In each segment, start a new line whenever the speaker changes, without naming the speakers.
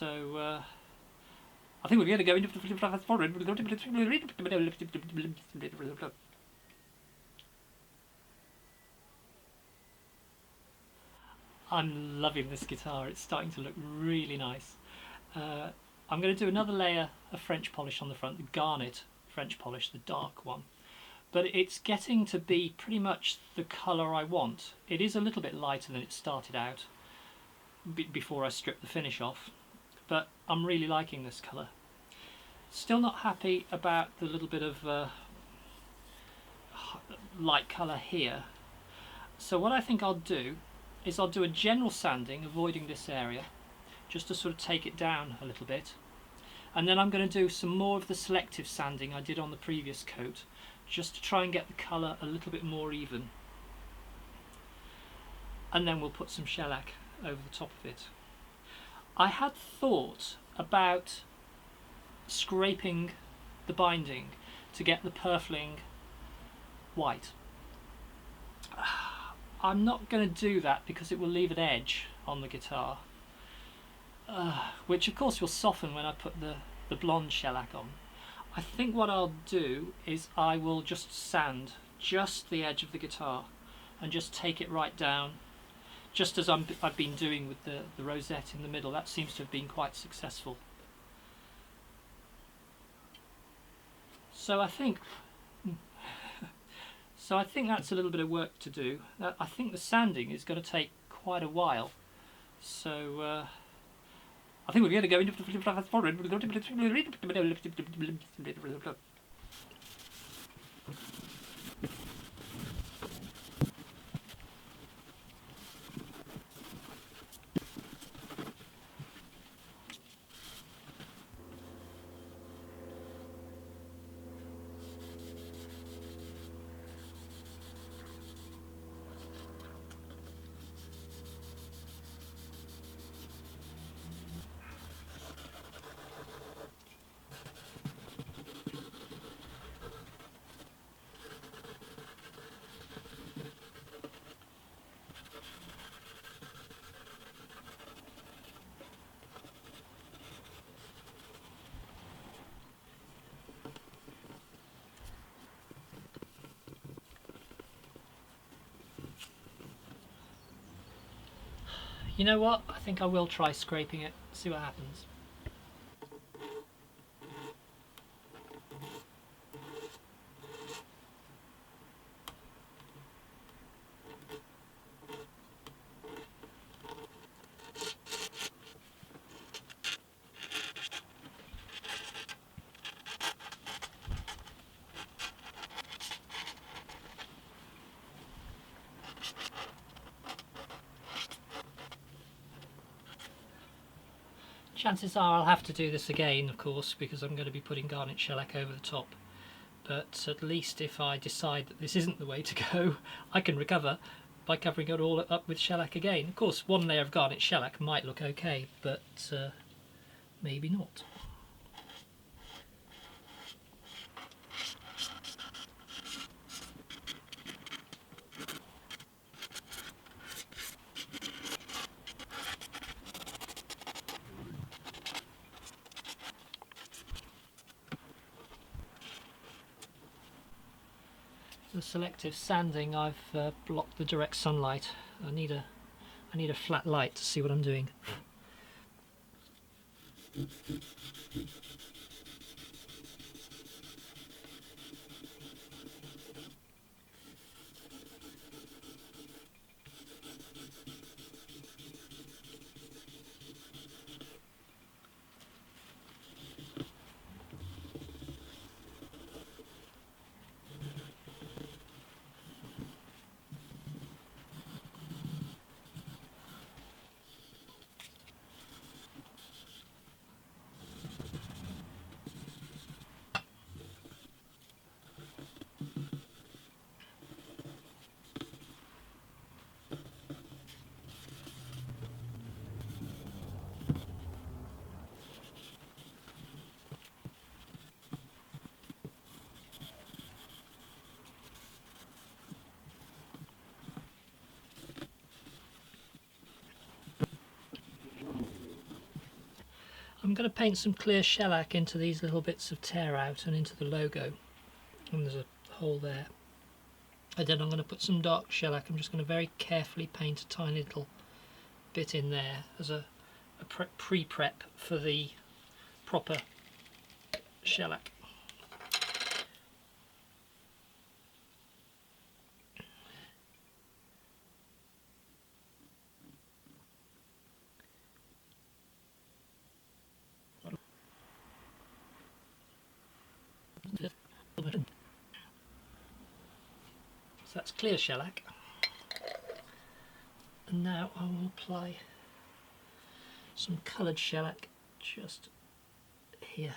So I think we're going to go into I'm loving this guitar. It's starting to look really nice. I'm going to do another layer of French polish on the front, the garnet French polish, the dark one. But it's getting to be pretty much the colour I want. It is a little bit lighter than it started out before I stripped the finish off, but I'm really liking this colour. Still not happy about the little bit of light colour here. So what I think I'll do is I'll do a general sanding, avoiding this area, just to sort of take it down a little bit. And then I'm going to do some more of the selective sanding I did on the previous coat, just to try and get the colour a little bit more even. And then we'll put some shellac over the top of it. I had thought about scraping the binding to get the purfling white. I'm not going to do that because it will leave an edge on the guitar, which of course will soften when I put the blonde shellac on. I think what I'll do is I will just sand just the edge of the guitar and just take it right down, just as I've been doing with the rosette in the middle. That seems to have been quite successful. So I think that's a little bit of work to do. I think the sanding is going to take quite a while. So I think we're going to go into You know what? I think I will try scraping it, see what happens. Chances are I'll have to do this again, of course, because I'm going to be putting garnet shellac over the top. But at least if I decide that this isn't the way to go, I can recover by covering it all up with shellac again. Of course, one layer of garnet shellac might look okay, but maybe not. The selective sanding, I've blocked the direct sunlight. I need a flat light to see what I'm doing. I'm going to paint some clear shellac into these little bits of tear out and into the logo, and there's a hole there. And then I'm going to put some dark shellac. I'm just going to very carefully paint a tiny little bit in there as a pre-prep for the proper shellac. So that's clear shellac, and now I will apply some coloured shellac just here.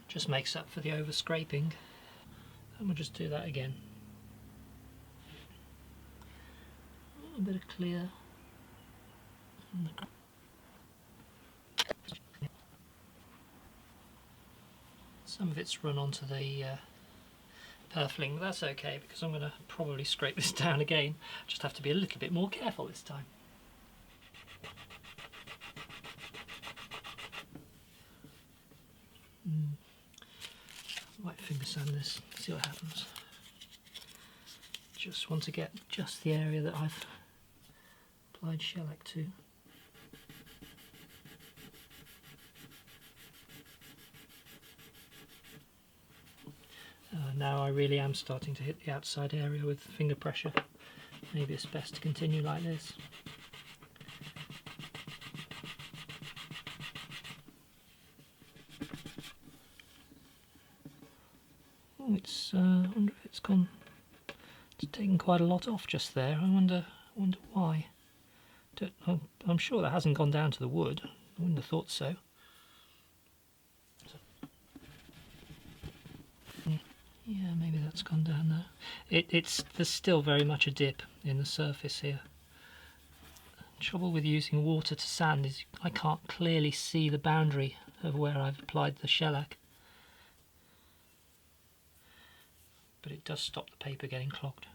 Just makes up for the over scraping, and we'll just do that again. A bit of clear. Some of it's run onto the purfling, but that's okay because I'm going to probably scrape this down again. Just have to be a little bit more careful this time. Might finger sand this, see what happens. Just want to get just the area that I've applied shellac to. Now I really am starting to hit the outside area with finger pressure. Maybe it's best to continue like this. Oh, I wonder if it's gone. It's taken quite a lot off just there. I wonder why. I'm sure that hasn't gone down to the wood. I wouldn't have thought so. Yeah, maybe that's gone down there. There's still very much a dip in the surface here. The trouble with using water to sand is I can't clearly see the boundary of where I've applied the shellac. But it does stop the paper getting clogged.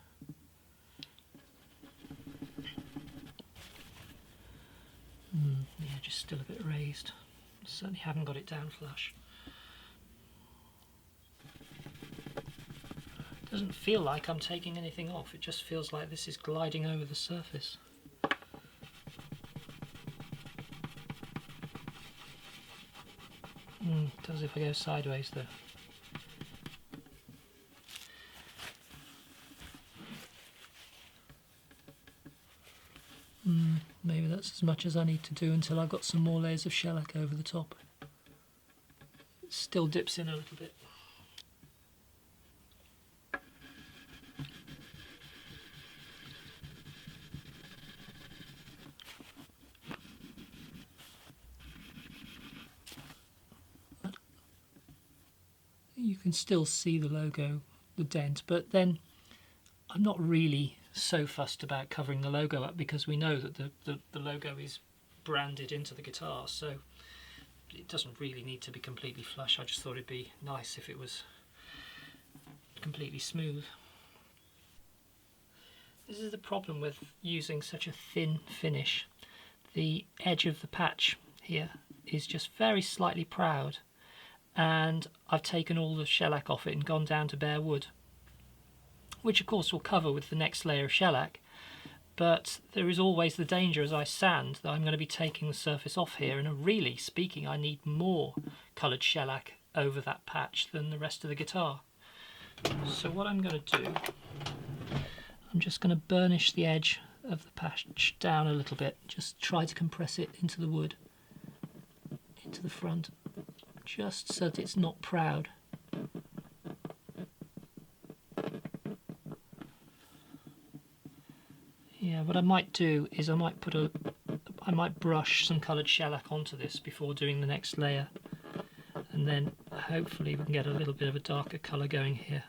Yeah, just still a bit raised. Certainly haven't got it down flush. It doesn't feel like I'm taking anything off, it just feels like this is gliding over the surface. It does if I go sideways though. Maybe that's as much as I need to do until I've got some more layers of shellac over the top. It still dips in a little bit. You can still see the logo, the dent, but then I'm not really so fussed about covering the logo up because we know that the logo is branded into the guitar, so it doesn't really need to be completely flush. I just thought it'd be nice if it was completely smooth. This is the problem with using such a thin finish. The edge of the patch here is just very slightly proud, and I've taken all the shellac off it and gone down to bare wood, which of course will cover with the next layer of shellac, but there is always the danger as I sand that I'm going to be taking the surface off here, and really speaking I need more coloured shellac over that patch than the rest of the guitar. So what I'm going to do, I'm just going to burnish the edge of the patch down a little bit, just try to compress it into the wood, into the front, just so that it's not proud. Yeah, what I might do is I might brush some coloured shellac onto this before doing the next layer, and then hopefully we can get a little bit of a darker colour going here.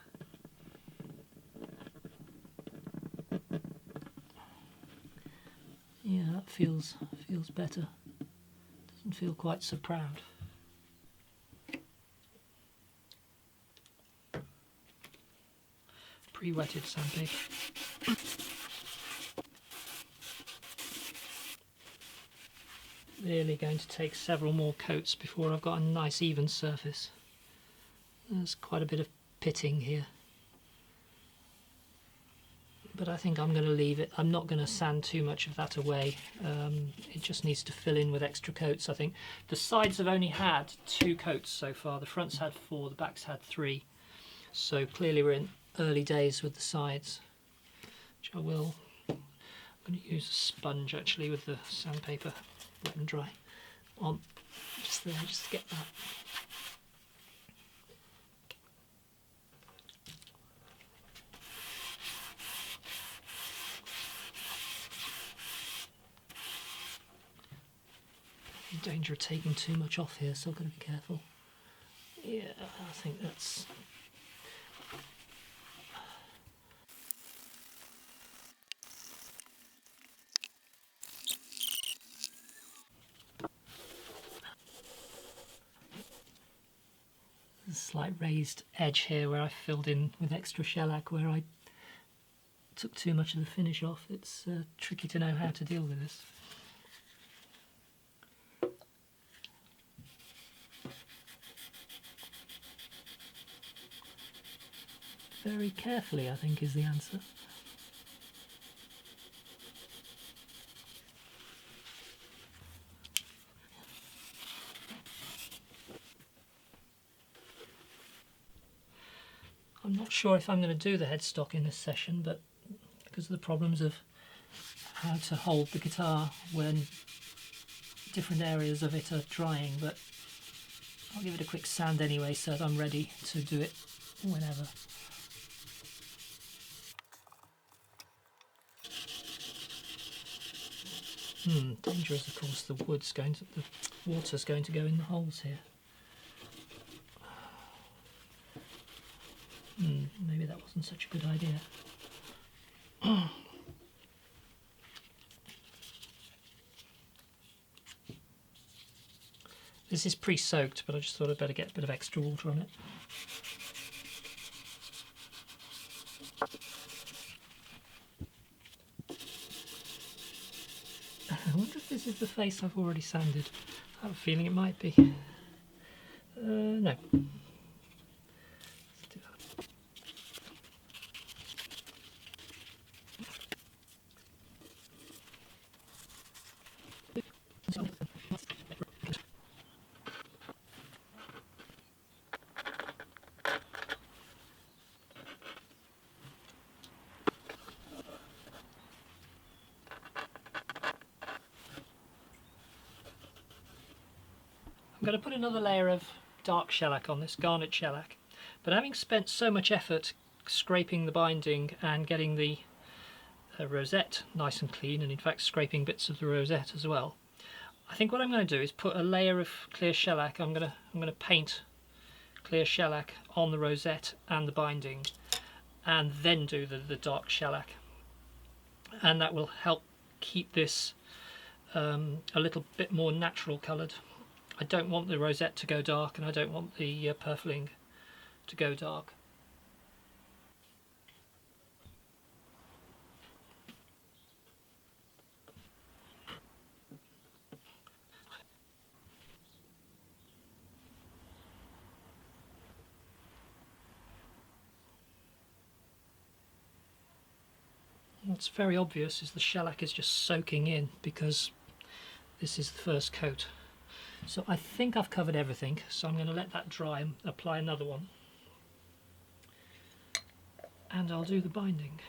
Yeah, that feels better. Doesn't feel quite so proud. pre-wetted sandpaper. Really going to take several more coats before I've got a nice even surface. There's quite a bit of pitting here, but I think I'm going to leave it. I'm not going to sand too much of that away. It just needs to fill in with extra coats. I think the sides have only had 2 coats so far. The front's had 4, the back's had 3. So clearly we're in early days with the sides, which I will. I'm going to use a sponge actually with the sandpaper wet and dry on just there, just to get that. In danger of taking too much off here, so I've got to be careful. Yeah, I think that's. There's a slight raised edge here where I filled in with extra shellac where I took too much of the finish off. It's tricky to know how to deal with this. Very carefully, I think, is the answer. I'm not sure if I'm going to do the headstock in this session, but because of the problems of how to hold the guitar when different areas of it are drying, but I'll give it a quick sand anyway so that I'm ready to do it whenever. Dangerous, of course, the water's going to go in the holes here. Maybe that wasn't such a good idea. This is pre-soaked, but I just thought I'd better get a bit of extra water on it. I wonder if this is the face I've already sanded. I have a feeling it might be. No. Let's do that. I'm going to put another layer of dark shellac on this, garnet shellac, but having spent so much effort scraping the binding and getting the rosette nice and clean, and in fact scraping bits of the rosette as well, I think what I'm going to do is put a layer of clear shellac. I'm going to paint clear shellac on the rosette and the binding, and then do the dark shellac, and that will help keep this a little bit more natural coloured. I don't want the rosette to go dark, and I don't want the purfling to go dark. What's very obvious is the shellac is just soaking in because this is the first coat. So I think I've covered everything, so I'm going to let that dry and apply another one. And I'll do the binding.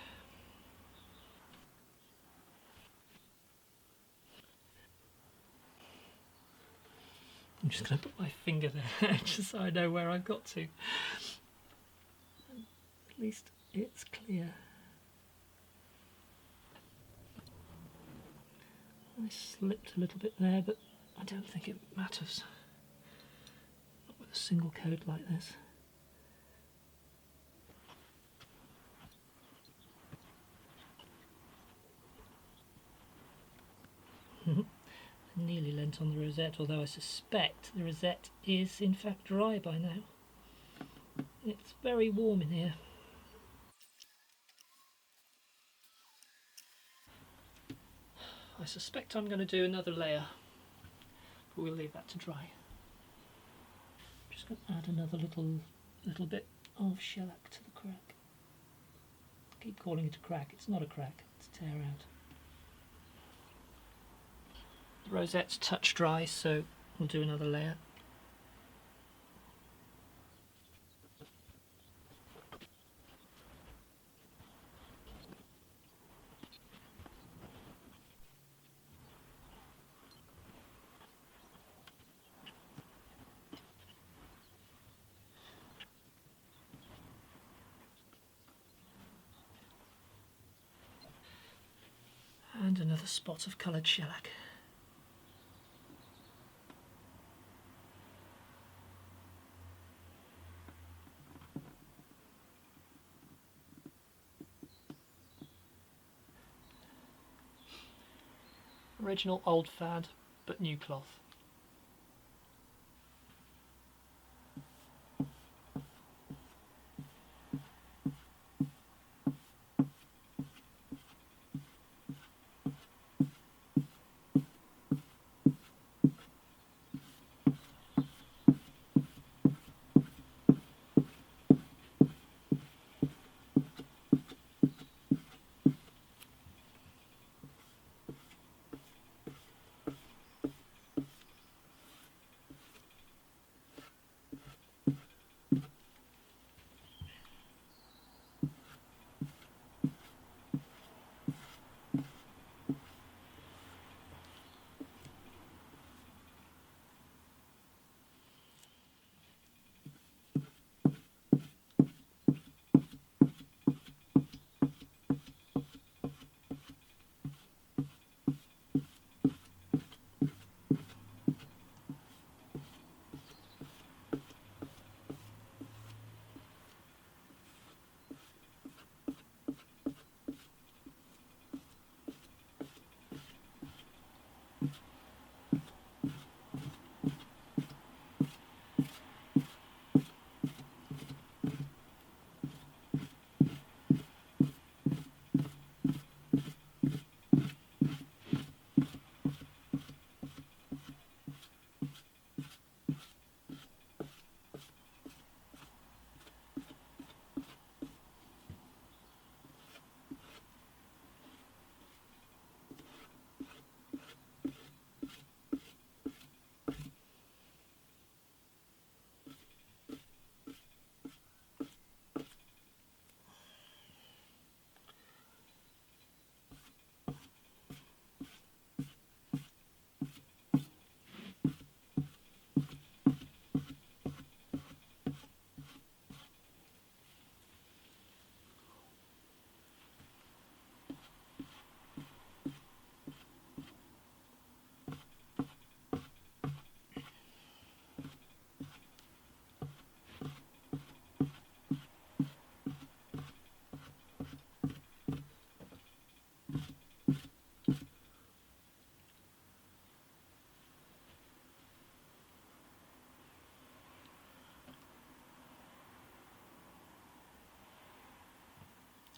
I'm just going to put my finger there just so I know where I've got to. At least it's clear. I slipped a little bit there, but I don't think it matters. Not with a single coat like this. I nearly lent on the rosette, although I suspect the rosette is in fact dry by now. It's very warm in here. I suspect I'm going to do another layer, but we'll leave that to dry. Just going to add another little bit of shellac to the crack. I keep calling it a crack. It's not a crack, it's a tear out. The rosette's touch dry, so we'll do another layer. And another spot of coloured shellac. Original old fad, but new cloth.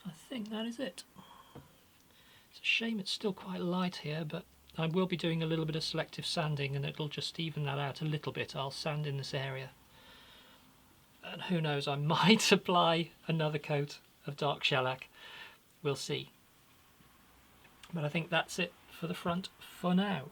I think that is it. It's a shame it's still quite light here, but I will be doing a little bit of selective sanding and it'll just even that out a little bit. I'll sand in this area. And who knows, I might apply another coat of dark shellac. We'll see. But I think that's it for the front for now.